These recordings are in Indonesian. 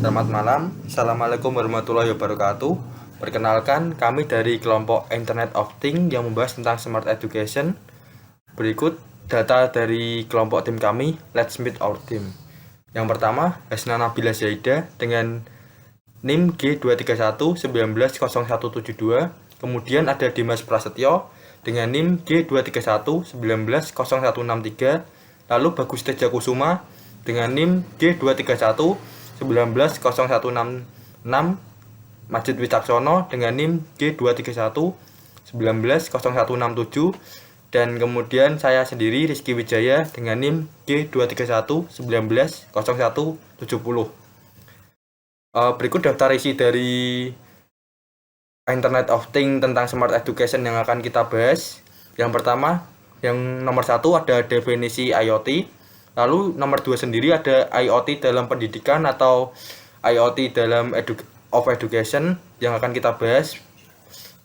Selamat malam, Assalamualaikum warahmatullahi wabarakatuh. Perkenalkan, kami dari kelompok Internet of Things yang membahas tentang Smart Education. Berikut data dari kelompok tim kami, Let's Meet Our Team. Yang pertama, Hasna Nabila Zaida dengan NIM G231-190172. Kemudian ada Dimas Prasetyo dengan NIM G231-190163. Lalu Bagus Teja Kusuma dengan NIM G231-190166. Majid Wicaksono dengan NIM G231-190167. Dan kemudian saya sendiri Rizky Wijaya dengan NIM G231-190170. Berikut daftar isi dari Internet of Things tentang Smart Education yang akan kita bahas. Yang pertama, yang nomor 1 ada definisi IoT. Lalu nomor 2 sendiri ada IoT dalam pendidikan atau IoT dalam education yang akan kita bahas.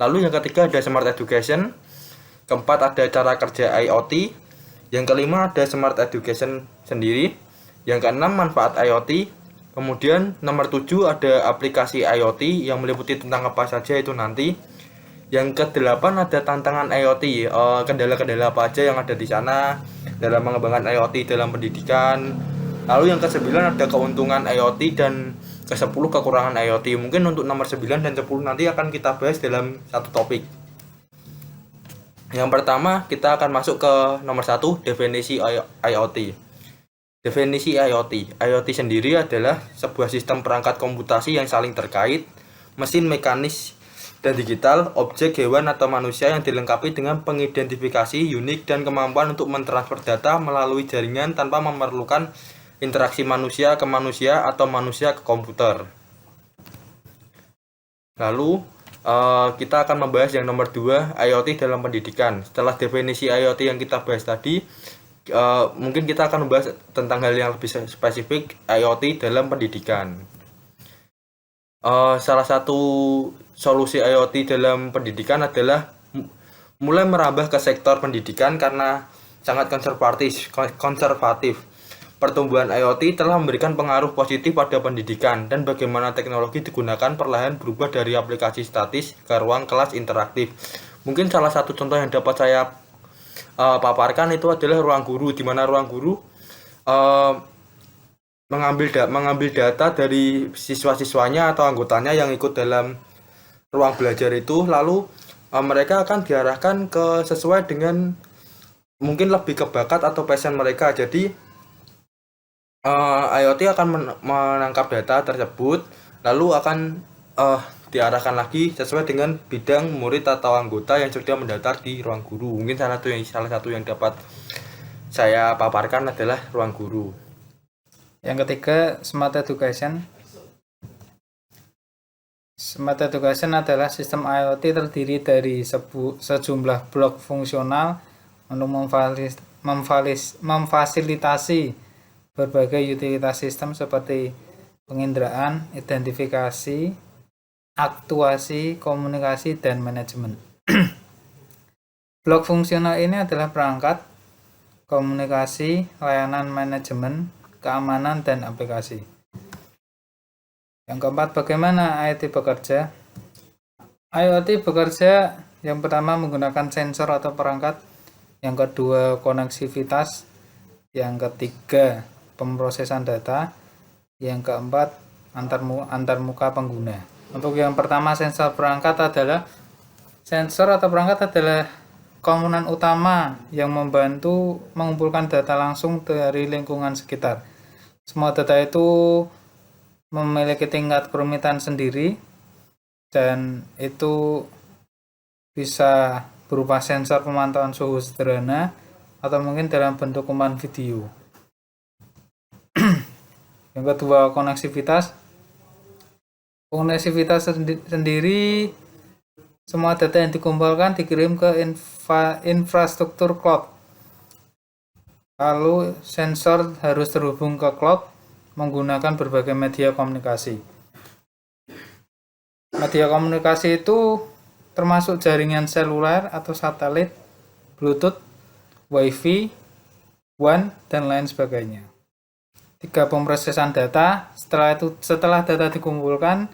Lalu yang ketiga ada Smart Education. Keempat ada cara kerja IoT. Yang kelima ada Smart Education sendiri. Yang keenam manfaat IoT. Kemudian nomor 7 ada aplikasi IoT yang meliputi tentang apa saja itu nanti. Yang ke-8 ada tantangan IoT, kendala-kendala apa aja yang ada di sana dalam mengembangkan IoT dalam pendidikan. Lalu yang ke-9 ada keuntungan IoT dan ke-10 kekurangan IoT. Mungkin untuk nomor 9 dan 10 nanti akan kita bahas dalam satu topik. Yang pertama kita akan masuk ke nomor 1, definisi IoT. Definisi IoT. IoT sendiri adalah sebuah sistem perangkat komputasi yang saling terkait, mesin mekanis dan digital, objek, hewan atau manusia yang dilengkapi dengan pengidentifikasi unik dan kemampuan untuk mentransfer data melalui jaringan tanpa memerlukan interaksi manusia ke manusia atau manusia ke komputer. Lalu kita akan membahas yang nomor 2, IoT dalam pendidikan. Setelah definisi IoT yang kita bahas tadi, mungkin kita akan membahas tentang hal yang lebih spesifik, IoT dalam pendidikan. Salah satu solusi IoT dalam pendidikan adalah mulai merambah ke sektor pendidikan karena sangat konservatif. Pertumbuhan IoT telah memberikan pengaruh positif pada pendidikan dan bagaimana teknologi digunakan perlahan berubah dari aplikasi statis ke ruang kelas interaktif. Mungkin salah satu contoh yang dapat saya paparkan itu adalah ruang guru, di mana ruang guru mengambil data dari siswa-siswanya atau anggotanya yang ikut dalam ruang belajar itu, lalu mereka akan diarahkan ke sesuai dengan mungkin lebih ke bakat atau passion mereka. Jadi IoT akan menangkap data tersebut, lalu akan diarahkan lagi sesuai dengan bidang murid atau anggota yang sudah mendaftar di ruang guru. Mungkin salah satu yang dapat saya paparkan adalah ruang guru. Yang ketiga, Smart Education. Smart Education adalah sistem IoT terdiri dari sejumlah blok fungsional untuk memfasilitasi berbagai utilitas sistem seperti penginderaan, identifikasi, aktuasi, komunikasi, dan manajemen. Blok fungsional ini adalah perangkat, komunikasi, layanan manajemen, keamanan, dan aplikasi. Yang keempat, bagaimana IoT bekerja? IoT bekerja yang pertama menggunakan sensor atau perangkat, yang kedua koneksivitas, yang ketiga pemrosesan data, yang keempat antarmuka pengguna. Untuk yang pertama, sensor atau perangkat adalah komponen utama yang membantu mengumpulkan data langsung dari lingkungan sekitar. Semua data itu memiliki tingkat kerumitan sendiri dan itu bisa berupa sensor pemantauan suhu sederhana atau mungkin dalam bentuk umpan video. Yang kedua, koneksivitas. Koneksivitas sendiri semua data yang dikumpulkan dikirim ke infrastruktur cloud. Lalu sensor harus terhubung ke cloud menggunakan berbagai media komunikasi. Media komunikasi itu termasuk jaringan seluler atau satelit, Bluetooth, Wi-Fi, WAN, dan lain sebagainya. 3. Pemrosesan data. Setelah data dikumpulkan,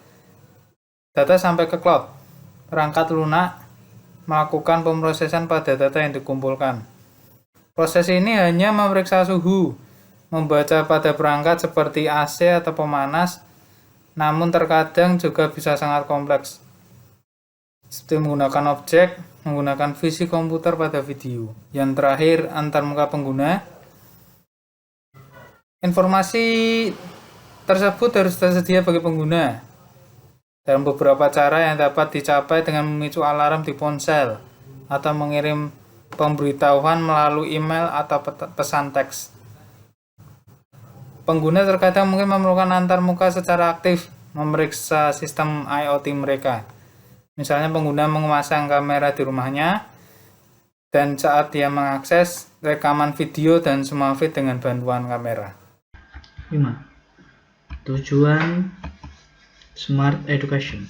data sampai ke cloud. Perangkat lunak melakukan pemrosesan pada data yang dikumpulkan. Proses ini hanya memeriksa suhu, membaca pada perangkat seperti AC atau pemanas, namun terkadang juga bisa sangat kompleks, seperti menggunakan objek, menggunakan visi komputer pada video. Yang terakhir, antarmuka pengguna. Informasi tersebut harus tersedia bagi pengguna dalam beberapa cara yang dapat dicapai dengan memicu alarm di ponsel atau mengirim pemberitahuan melalui email atau pesan teks. Pengguna terkadang mungkin memerlukan antarmuka secara aktif memeriksa sistem IoT mereka. Misalnya pengguna memasang kamera di rumahnya dan saat dia mengakses rekaman video dan semua feed dengan bantuan kamera. 5. Tujuan Smart Education.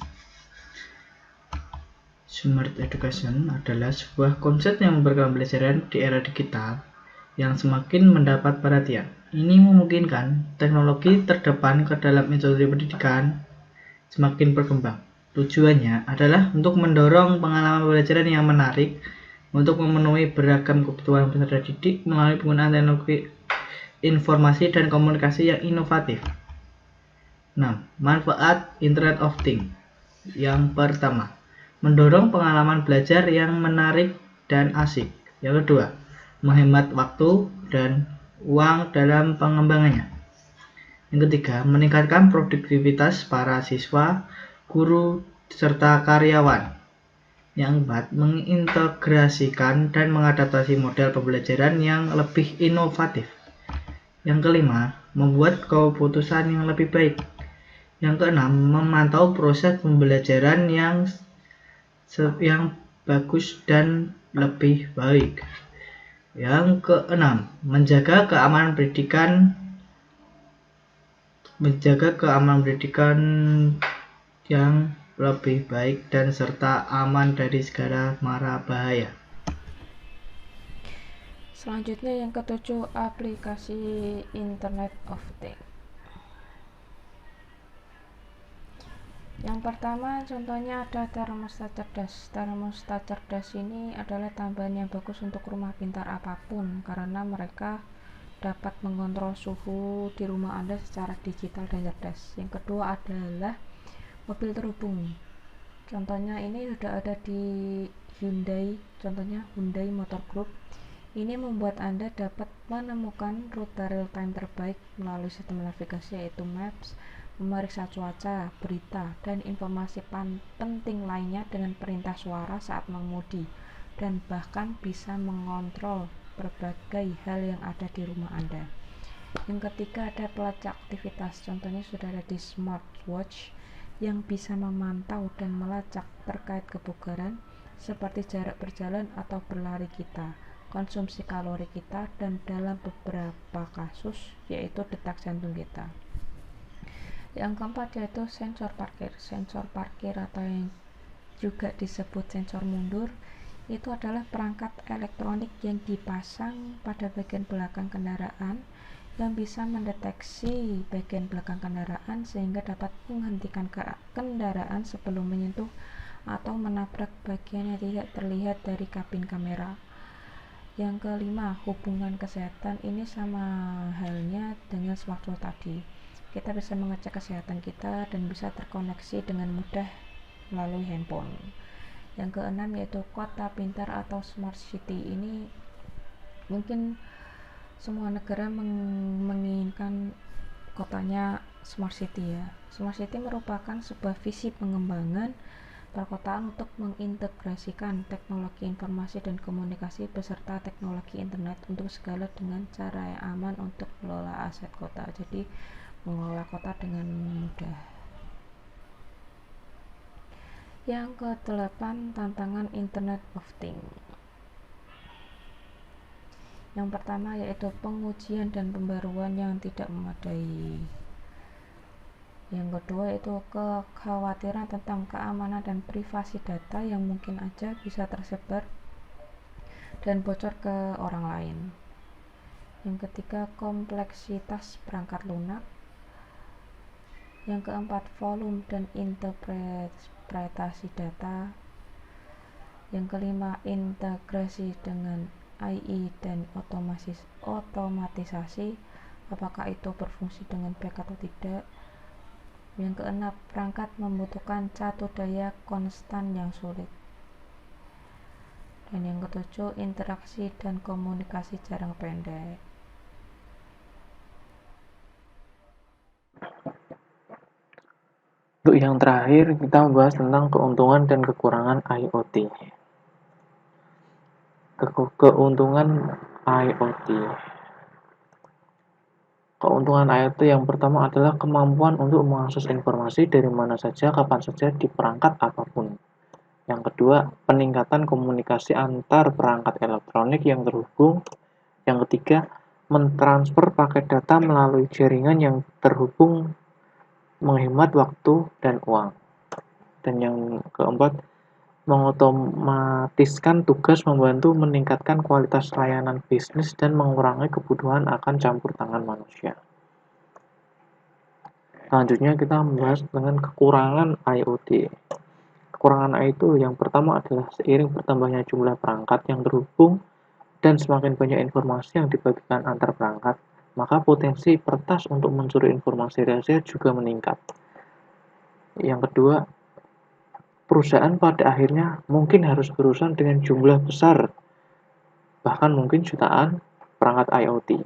Smart Education adalah sebuah konsep yang memperkembang pembelajaran di era digital yang semakin mendapat perhatian. Ini memungkinkan teknologi terdepan ke dalam industri pendidikan semakin berkembang. Tujuannya adalah untuk mendorong pengalaman pembelajaran yang menarik untuk memenuhi beragam kebutuhan peserta didik melalui penggunaan teknologi informasi dan komunikasi yang inovatif. 6. Manfaat Internet of Things. Yang pertama, mendorong pengalaman belajar yang menarik dan asik. Yang kedua, menghemat waktu dan uang dalam pengembangannya. Yang ketiga, meningkatkan produktivitas para siswa, guru, serta karyawan. Yang keempat, mengintegrasikan dan mengadaptasi model pembelajaran yang lebih inovatif. Yang kelima, membuat keputusan yang lebih baik. Yang keenam, memantau proses pembelajaran yang bagus dan lebih baik. Yang keenam, menjaga keamanan pendidikan yang lebih baik dan serta aman dari segala mara bahaya. Selanjutnya yang ketujuh, aplikasi Internet of Things. Yang pertama contohnya ada termostat cerdas. Termostat cerdas ini adalah tambahan yang bagus untuk rumah pintar apapun karena mereka dapat mengontrol suhu di rumah Anda secara digital dan cerdas. Yang kedua adalah mobil terhubung. Contohnya ini sudah ada di Hyundai, contohnya Hyundai Motor Group. Ini membuat Anda dapat menemukan rute real-time terbaik melalui sistem navigasi yaitu Maps, memeriksa cuaca, berita, dan informasi penting lainnya dengan perintah suara saat mengemudi, dan bahkan bisa mengontrol berbagai hal yang ada di rumah Anda. Yang ketiga ada pelacak aktivitas, contohnya sudah ada di smartwatch yang bisa memantau dan melacak terkait kebugaran seperti jarak berjalan atau berlari kita, konsumsi kalori kita, dan dalam beberapa kasus yaitu detak jantung kita. Yang keempat yaitu sensor parkir. Sensor parkir atau yang juga disebut sensor mundur itu adalah perangkat elektronik yang dipasang pada bagian belakang kendaraan yang bisa mendeteksi bagian belakang kendaraan sehingga dapat menghentikan kendaraan sebelum menyentuh atau menabrak bagian yang tidak terlihat dari kabin kamera. Yang kelima, hubungan kesehatan. Ini sama halnya dengan smartwatch tadi. Kita bisa mengecek kesehatan kita dan bisa terkoneksi dengan mudah melalui handphone. Yang keenam yaitu kota pintar atau smart city. Ini mungkin semua negara menginginkan kotanya smart city ya. Smart city merupakan sebuah visi pengembangan perkotaan untuk mengintegrasikan teknologi informasi dan komunikasi beserta teknologi internet untuk segala dengan cara yang aman untuk mengelola aset kota. Jadi mengelola kota dengan mudah. Yang ke-8, tantangan Internet of Things. Yang pertama yaitu pengujian dan pembaruan yang tidak memadai. Yang kedua yaitu kekhawatiran tentang keamanan dan privasi data yang mungkin aja bisa tersebar dan bocor ke orang lain. Yang ketiga, kompleksitas perangkat lunak. Yang keempat, volume dan interpretasi data. Yang kelima, integrasi dengan AI dan otomatisasi, apakah itu berfungsi dengan baik atau tidak. Yang keenam, perangkat membutuhkan catur daya konstan yang sulit. Dan yang ketujuh, interaksi dan komunikasi jarak pendek. Untuk yang terakhir, kita membahas tentang keuntungan dan kekurangan IoT. Keuntungan IoT. Keuntungan IoT yang pertama adalah kemampuan untuk mengakses informasi dari mana saja, kapan saja, di perangkat apapun. Yang kedua, peningkatan komunikasi antar perangkat elektronik yang terhubung. Yang ketiga, mentransfer paket data melalui jaringan yang terhubung, menghemat waktu dan uang. Dan yang keempat, mengotomatiskan tugas, membantu meningkatkan kualitas layanan bisnis dan mengurangi kebutuhan akan campur tangan manusia. Selanjutnya kita membahas dengan kekurangan IoT. Kekurangan itu yang pertama adalah seiring bertambahnya jumlah perangkat yang terhubung dan semakin banyak informasi yang dibagikan antar perangkat, maka potensi peretas untuk mencuri informasi rahasia juga meningkat. Yang kedua, perusahaan pada akhirnya mungkin harus berurusan dengan jumlah besar, bahkan mungkin jutaan perangkat IoT,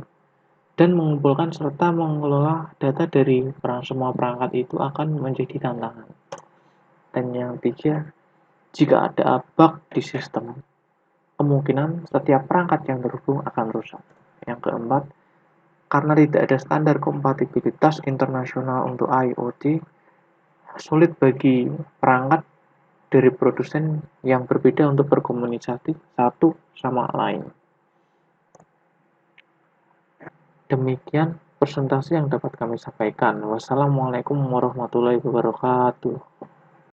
dan mengumpulkan serta mengelola data dari semua perangkat itu akan menjadi tantangan. Dan yang ketiga, jika ada bug di sistem, kemungkinan setiap perangkat yang terhubung akan rusak. Yang keempat, karena tidak ada standar kompatibilitas internasional untuk IoT, sulit bagi perangkat dari produsen yang berbeda untuk berkomunikasi satu sama lain. Demikian presentasi yang dapat kami sampaikan. Wassalamualaikum warahmatullahi wabarakatuh.